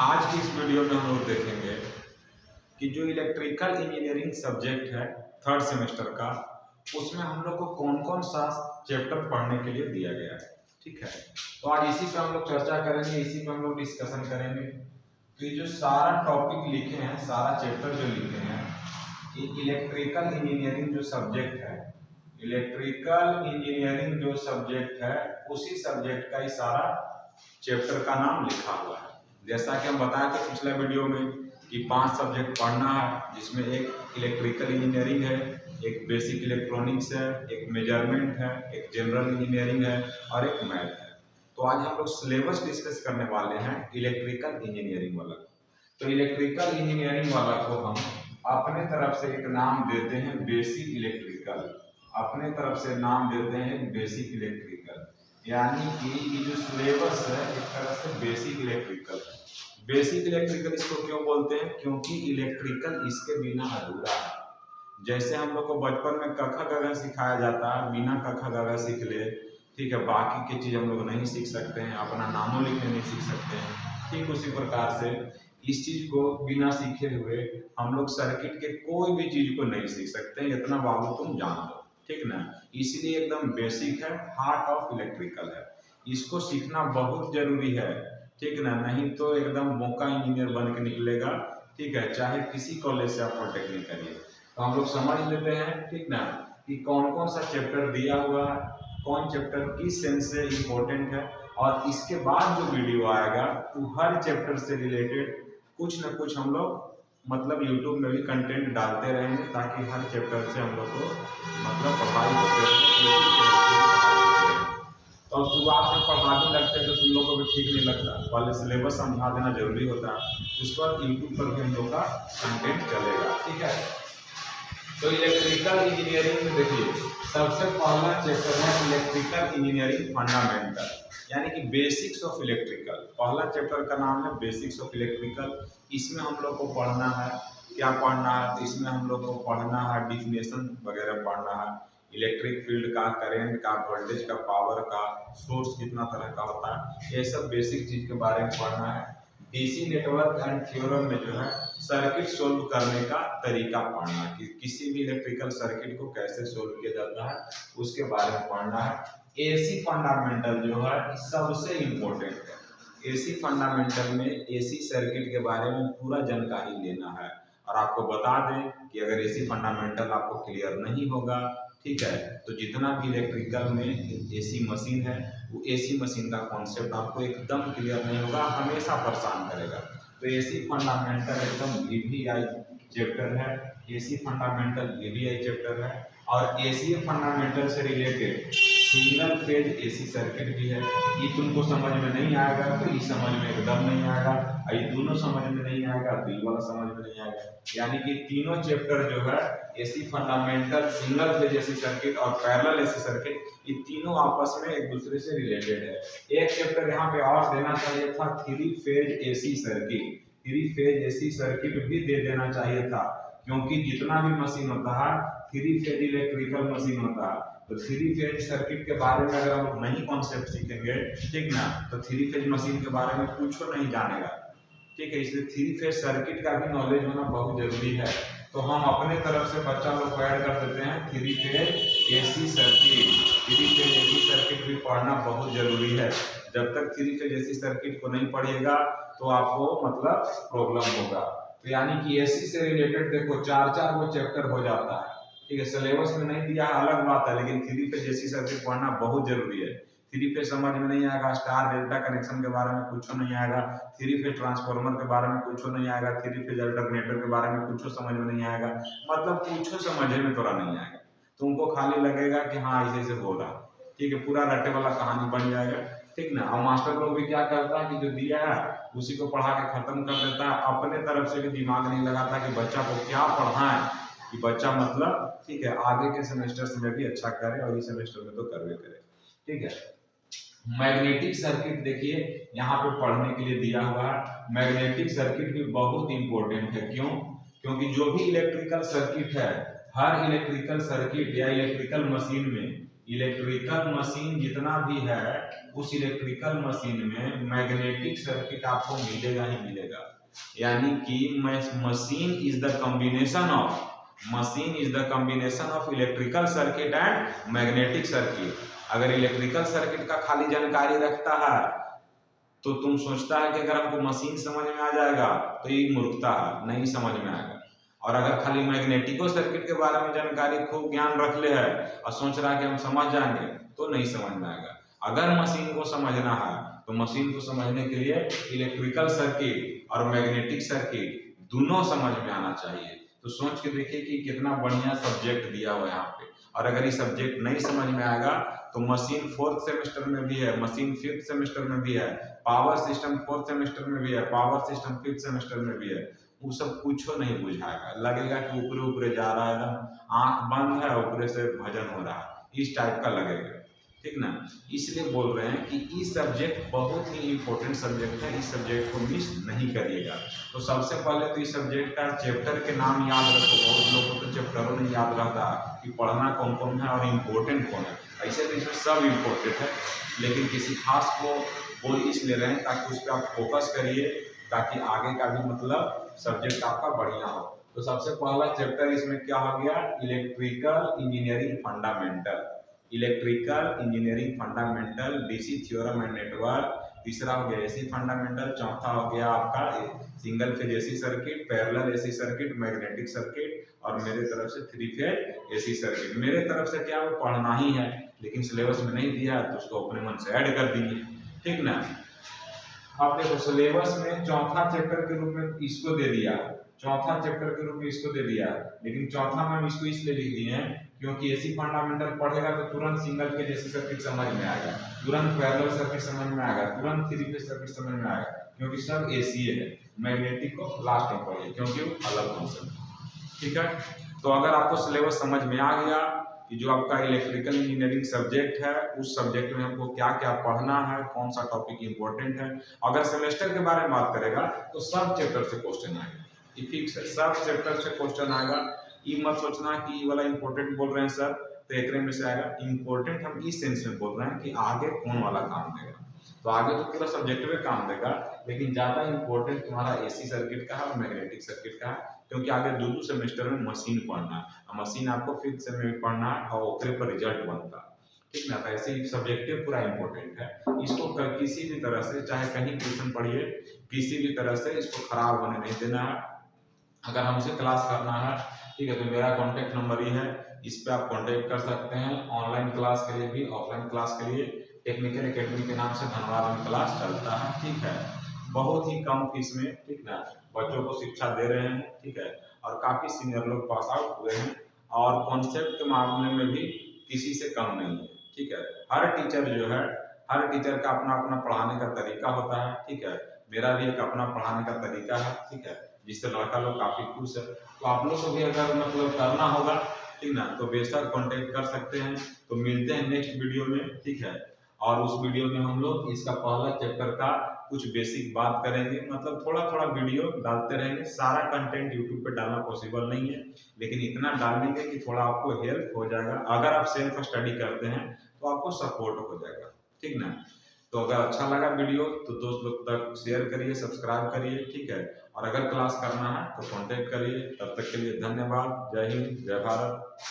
आज की इस वीडियो में हम लोग देखेंगे कि जो इलेक्ट्रिकल इंजीनियरिंग सब्जेक्ट है थर्ड सेमेस्टर का, उसमें हम लोग को कौन कौन सा चैप्टर पढ़ने के लिए दिया गया है। ठीक है, तो आज इसी पे हम लोग चर्चा करेंगे, इसी पे हम लोग डिस्कशन करेंगे। तो ये जो सारा टॉपिक लिखे हैं, सारा चैप्टर जो लिखे हैं, ये इलेक्ट्रिकल इंजीनियरिंग जो सब्जेक्ट है, इलेक्ट्रिकल इंजीनियरिंग जो सब्जेक्ट है, उसी सब्जेक्ट का ही सारा चैप्टर का नाम लिखा हुआ है। जैसा कि हम बताए थे पिछले वीडियो में कि 5 सब्जेक्ट पढ़ना है, जिसमें एक इलेक्ट्रिकल इंजीनियरिंग है, एक बेसिक इलेक्ट्रॉनिक्स है, एक मेजरमेंट है, एक जनरल इंजीनियरिंग है और एक मैथ है। तो आज हम लोग सिलेबस डिस्कस करने वाले हैं इलेक्ट्रिकल इंजीनियरिंग वाला। तो इलेक्ट्रिकल इंजीनियरिंग वाला को हम अपने तरफ से एक नाम देते हैं बेसिक इलेक्ट्रिकल, अपने तरफ से नाम देते हैं बेसिक इलेक्ट्रिकल। यानी कि ये जो सिलेबस है एक तरह से बेसिक इलेक्ट्रिकल है। बेसिक इलेक्ट्रिकल इसको क्यों बोलते हैं? क्योंकि इलेक्ट्रिकल इसके बिना अधूरा है। जैसे हम लोग को बचपन में क ख ग घ सिखाया जाता है, बिना क ख ग घ सीख ले, ठीक है, बाकी की चीज हम लोग नहीं सीख सकते हैं, अपना नामों लिखने नहीं सीख सकते हैं। ठीक उसी प्रकार से इस चीज को बिना सीखे हुए हम लोग सर्किट के कोई भी चीज को नहीं सीख सकते हैं, इतना बाबू तुम जान लो। ठीक ना, इसलिए एकदम बेसिक है, हार्ट ऑफ इलेक्ट्रिकल है, इसको सीखना बहुत जरूरी है। ठीक ना, नहीं तो एकदम मौका इंजीनियर बन के निकलेगा। ठीक है, चाहे किसी कॉलेज से आप पॉलिटेक्निक करिए। तो हम लोग समझ लेते हैं, ठीक ना, कि कौन कौन सा चैप्टर दिया हुआ है, कौन चैप्टर किस सेंस से इम्पोर्टेंट है, और इसके बाद जो वीडियो आएगा तो हर चैप्टर से रिलेटेड कुछ ना कुछ हम लोग मतलब यूट्यूब में भी कंटेंट डालते रहेंगे, ताकि हर चैप्टर से हम लोग को मतलब पढ़ाई होते रहे। तो शुरुआत में पढ़ाने लगते तो तुम लोग को भी ठीक नहीं लगता, पहले सिलेबस समझा देना जरूरी होता है, उसके बाद यूट्यूब पर भी हम लोग का कंटेंट चलेगा। ठीक है, तो इलेक्ट्रिकल इंजीनियरिंग में देखिए सबसे पहला चैप्टर है इलेक्ट्रिकल इंजीनियरिंग फंडामेंटल, यानी कि बेसिक्स ऑफ इलेक्ट्रिकल। पहला चैप्टर का नाम है बेसिक्स ऑफ इलेक्ट्रिकल। इसमें हम लोग को पढ़ना है, क्या पढ़ना है? तो इसमें हम लोग को पढ़ना है डिफिनेशन वगैरह पढ़ना है, इलेक्ट्रिक फील्ड का, करंट का, वोल्टेज का, पावर का, सोर्स कितना तरह का होता है, ये सब बेसिक चीज के बारे में पढ़ना है। डीसी नेटवर्क एंड थ्योरम में जो है सर्किट सोल्व करने का तरीका पढ़ना है, कि किसी भी इलेक्ट्रिकल सर्किट को कैसे सोल्व किया जाता है उसके बारे में पढ़ना है। एसी फंडामेंटल जो है सबसे इम्पोर्टेंट है। एसी फंडामेंटल में एसी सर्किट के बारे में पूरा जानकारी लेना है। और आपको बता दें कि अगर एसी फंडामेंटल आपको क्लियर नहीं होगा, ठीक है, तो जितना भी इलेक्ट्रिकल में एसी मशीन है, वो एसी मशीन का कॉन्सेप्ट आपको एकदम क्लियर नहीं होगा, हमेशा परेशान करेगा। तो एसी फंडामेंटल एकदम वीवीआई चैप्टर है, एसी फंडामेंटल वीवीआई चैप्टर है। और एसी फंडामेंटल से related single phase AC circuit भी है। ये तुमको समझ में नहीं आएगा तो ये समझ में एकदम नहीं आएगा, और ये दोनों समझ में नहीं आएगा तो ये वाला समझ में नहीं आएगा। यानी कि तीनों चैप्टर जो है AC fundamental, single phase AC circuit और पैरेलल एसी सर्किट, ये तीनों आपस में एक दूसरे से रिलेटेड है। एक चैप्टर यहाँ पे और देना चाहिए था, three phase AC circuit. Three phase AC circuit भी दे देना चाहिए था, क्योंकि जितना भी मशीन होता है थ्री फेज इलेक्ट्रिकल मशीन होता है। तो थ्री फेज सर्किट के बारे में अगर हम नहीं कॉन्सेप्ट सीखेंगे, ठीक ना, तो थ्री फेज मशीन के बारे में कुछ नहीं जानेगा। ठीक है, इसलिए थ्री फेज सर्किट का भी नॉलेज होना बहुत जरूरी है। तो हम अपने तरफ से बच्चा लोग को ऐड कर देते हैं three phase AC circuit. Three phase AC circuit भी पढ़ना बहुत जरूरी है। जब तक थ्री फेज एसी सर्किट को नहीं पढ़िएगा तो आपको मतलब प्रॉब्लम होगा। तो यानी कि एसी से रिलेटेड देखो 4-4 वो चैप्टर हो जाता है। ठीक है, सिलेबस में नहीं दिया है अलग बात है, लेकिन थ्री फेज एसी सर्किट पढ़ना बहुत जरूरी है। थ्री फेज समझ में नहीं आएगा, स्टार डेल्टा कनेक्शन के बारे में कुछ नहीं आएगा, थ्री फेज ट्रांसफार्मर के बारे में कुछ नहीं आएगा, थ्री फेज अल्टरनेटर के बारे में कुछ समझ में नहीं आएगा, मतलब कुछ समझ में थोड़ा नहीं आएगा। तुमको खाली लगेगा कि हाँ ऐसे ऐसे हो रहा, ठीक है, पूरा रटे वाला कहानी बन जाएगा। ठीक ना, और मास्टर लोग भी क्या करता है कि जो दिया है उसी को पढ़ा के खत्म कर देता है, अपने तरफ से भी दिमाग नहीं लगाता कि बच्चा को क्या पढ़ाएं, कि बच्चा मतलब ठीक है आगे के सेमेस्टर्स में भी अच्छा करे, और इस सेमेस्टर में तो करवे करे। ठीक है, मैग्नेटिक सर्किट देखिए यहाँ पे पढ़ने के लिए दिया हुआ है। मैग्नेटिक सर्किट भी बहुत इंपॉर्टेंट है। क्यों? क्योंकि जो भी इलेक्ट्रिकल सर्किट है, हर इलेक्ट्रिकल सर्किट या इलेक्ट्रिकल मशीन में इलेक्ट्रिकल मशीन जितना भी है उस इलेक्ट्रिकल मशीन में मैग्नेटिक सर्किट आपको मिलेगा ही मिलेगा। यानी कि machine is the combination of electrical circuit and magnetic circuit. अगर इलेक्ट्रिकल सर्किट का खाली जानकारी रखता है तो तुम सोचता है कि अगर हमको मशीन समझ में आ जाएगा तो ये मूर्खता है, नहीं समझ में आएगा। और अगर खाली मैग्नेटिको सर्किट के बारे में जानकारी खूब ज्ञान रख ले है और सोच रहा है कि हम समझ जाएंगे तो नहीं समझ में आएगा। अगर मशीन को समझना है तो मशीन को समझने के लिए इलेक्ट्रिकल सर्किट और मैग्नेटिक सर्किट दोनों समझ में आना चाहिए। तो सोच के देखिए कि कितना बढ़िया सब्जेक्ट दिया हुआ है यहाँ पे। और अगर ये सब्जेक्ट नहीं समझ में आएगा तो मशीन 4th सेमेस्टर में भी है, मशीन 5th सेमेस्टर में भी है, पावर सिस्टम 4th सेमेस्टर में भी है, पावर सिस्टम 5th सेमेस्टर में भी है। वो सब कुछ नहीं बुझाएगा, लगेगा कि ऊपरे ऊपरे जा रहा है, एकदम आंख बंद है ऊपरे से भजन हो रहा है, इस टाइप का लगेगा। ठीक ना, इसलिए बोल रहे हैं कि इस सब्जेक्ट बहुत ही इंपॉर्टेंट सब्जेक्ट है, इस सब्जेक्ट को मिस नहीं करिएगा। तो सबसे पहले तो इस सब्जेक्ट का चैप्टर के नाम याद रखो। बहुत लोगों को तो चैप्टरों नहीं याद रहता कि पढ़ना कौन कौन है और इम्पोर्टेंट कौन है। ऐसे तो इसमें सब इम्पोर्टेंट है, लेकिन किसी खास को बोल इसलिए रहे हैं ताकि उस पर आप फोकस करिए, ताकि आगे का भी मतलब सब्जेक्ट आपका बढ़िया हो। तो सबसे पहला चैप्टर इसमें क्या हो गया, electrical engineering fundamental, DC theorem and network. तीसरा हो गया एसी फंडामेंटल। चौथा हो गया आपका single phase AC circuit, parallel AC circuit, magnetic circuit, और मेरे तरफ से 3 फेज एसी सर्किट। मेरे तरफ से क्या वो पढ़ना ही है, लेकिन सिलेबस में नहीं दिया तो उसको अपने मन से ऐड कर दीजिए। ठीक ना, अब देखो सिलेबस में चौथा चैप्टर के रूप में इसको दे दिया, लेकिन चौथा में इसको इसलिए लिख दिए हैं क्योंकि एसी फंडामेंटल पढ़ेगा तो तुरंत सिंगल फेज एसी सर्किट समझ में आएगा, तुरंत पैरेलल सर्किट समझ में आएगा, तुरंत 3 फेज सर्किट समझ में आएगा, क्योंकि सब एसी है। मैग्नेटिक को लास्ट में पढ़िए क्योंकि वो अलग कॉन्सेप्ट है। ठीक है, तो अगर आपको सिलेबस समझ में आ गया कि जो आपका इलेक्ट्रिकल इंजीनियरिंग सब्जेक्ट है उस सब्जेक्ट में हमको क्या क्या पढ़ना है, कौन सा टॉपिक इंपॉर्टेंट है। अगर सेमेस्टर के बारे में बात करेगा तो सब चैप्टर से क्वेश्चन आएगा, ये फिक्स है, सब चैप्टर से क्वेश्चन आएगा। ये मत सोचना कि ये वाला इंपॉर्टेंट बोल रहे हैं सर तो एक में से आएगा। इंपॉर्टेंट हम इस सेंस में बोल रहे हैं कि आगे कौन वाला काम देगा। तो आगे तो पूरा सब्जेक्ट में काम देगा, लेकिन ज्यादा इंपॉर्टेंट तुम्हारा एसी सर्किट का है और मैग्नेटिक सर्किट का है, क्योंकि आगे 2 सेमेस्टर में मशीन पढ़ना है, मशीन आपको 5th सेमेस्टर में पढ़ना है और ओकरे पर रिजल्ट बनता है। ठीक ना, तो ऐसे ही सब्जेक्टिव पूरा इंपॉर्टेंट है। इसको किसी भी तरह से, चाहे कहीं ट्यूशन पढ़िए, किसी भी तरह से इसको खराब होने नहीं देना है। अगर हमसे क्लास करना है, ठीक है, तो मेरा कॉन्टेक्ट नंबर ही है, इस पे आप कॉन्टेक्ट कर सकते हैं। ऑनलाइन क्लास के लिए भी, ऑफलाइन क्लास के लिए टेक्निकल एकेडमी के नाम से धनबाद में क्लास चलता है। ठीक है, बहुत ही कम फीस में, ठीक ना, बच्चों को शिक्षा दे रहे हैं। ठीक है, और काफी सीनियर लोग पास आउट हुए हैं और कॉन्सेप्ट के मामले में भी किसी से कम नहीं है। ठीक है, हर टीचर जो है, हर टीचर का अपना अपना पढ़ाने का तरीका होता है। ठीक है, मेरा भी एक अपना पढ़ाने का तरीका है। ठीक है, जिससे लड़का लोग काफी खुश है। तो आप लोग को भी अगर मतलब करना होगा, ठीक ना, तो बेशक कांटेक्ट कर सकते हैं। तो मिलते हैं नेक्स्ट वीडियो में। ठीक है, और उस वीडियो में हम लोग इसका पहला चैप्टर का कुछ बेसिक बात करेंगे, मतलब थोड़ा थोड़ा वीडियो डालते रहेंगे। सारा कंटेंट यूट्यूब पे डालना पॉसिबल नहीं है, लेकिन इतना डालेंगे कि थोड़ा आपको हेल्प हो जाएगा। अगर आप सेल्फ स्टडी करते हैं तो आपको सपोर्ट हो जाएगा। ठीक ना, तो अगर अच्छा लगा वीडियो तो दोस्त लोग तक शेयर करिए, सब्सक्राइब करिए। ठीक है, और अगर क्लास करना है तो कांटेक्ट करिए। तब तक के लिए धन्यवाद। जय हिंद, जय भारत।